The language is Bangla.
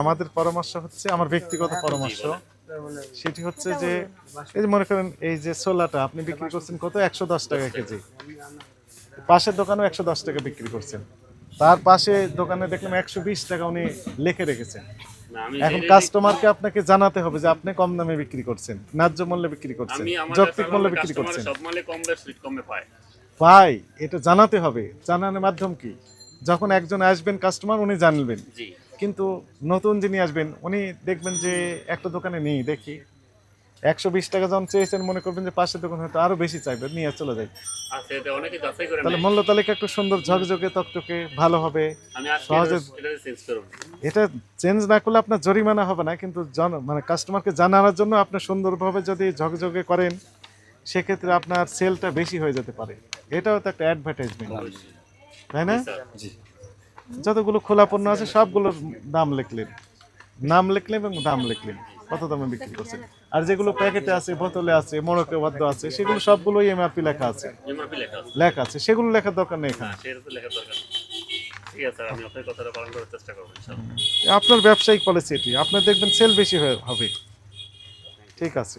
আমাদের পরামর্শ হচ্ছে, আমার ব্যক্তিগত পরামর্শ সেটি হচ্ছে যে, এই যে মনে করেন এই যে ছোলাটা আপনি বিক্রি করছেন কত, 110 টাকা কেজি। পাশের দোকানেও 110 টাকা বিক্রি করছেন, তার পাশে দোকানে দেখলাম 120 টাকা উনি লিখে রেখেছেন। না, আমি এখন যেটা কাস্টমারকে আপনাকে জানাতে হবে যে আপনি কম দামে বিক্রি করছেন, ন্যায্য মূল্যে বিক্রি করছেন, আমার যৌক্তিক মূল্যে কাছে বিক্রি কাস্টমার করছেন। সব মালে কম বেশ কমে পায়। ভাই, এটা জানাতে হবে। জানানোর মাধ্যম কি? যখন একজন আসবেন কাস্টমার, উনি জানবেন। জি, কিন্তু নতুন যিনি আসবেন উনি দেখবেন যে একটা দোকানে নেই, দেখি 120 টাকা যখন চেয়েছেন, মনে করবেন যে পাশের দোকান হয়তো আরো বেশি চাইবে, নিয়ে চলে যায়। আছে এতে অনেকে যাচাই করে তাহলে নেয়। মূল্য তালিকা একটু সুন্দর ঝকঝকে তকতকে ভালো হবে, আমি আজকে সহজে। এটা চেঞ্জ করব। এটা চেঞ্জ না করলে আপনার জরিমানা হবে না, কিন্তু মানে কাস্টমারকে জানানোর জন্য আপনি সুন্দরভাবে যদি ঝকঝকে করেন, সেক্ষেত্রে আপনার সেলটা বেশি হয়ে যেতে পারে। এটাও তো একটা অ্যাডভার্টাইজমেন্ট, তাই না? জি স্যার। যতগুলো খোলা পণ্য আছে সবগুলোর দাম লিখলেন, নাম লিখলেন এবং দাম লিখলেন, কত দামে বিক্রি করছেন। আর যেগুলো প্যাকেটে আছে, বোতলে আছে, মোড়কে বাদ্য আছে, সেগুলো সবগুলোই এমআরপি লেখা আছে, এমআরপি লেখা আছে। লেখা আছে, সেগুলো লেখার দরকার নেই না, এখানে। সেটা তো লেখার দরকার নেই। ঠিক আছে স্যার, আমি আপনার কথাটা পালন করার চেষ্টা করব ইনশাআল্লাহ। আপনার ব্যবসায়িক পলিসি এটি, আপনার দেখবেন সেল বেশি হবে। ঠিক আছে।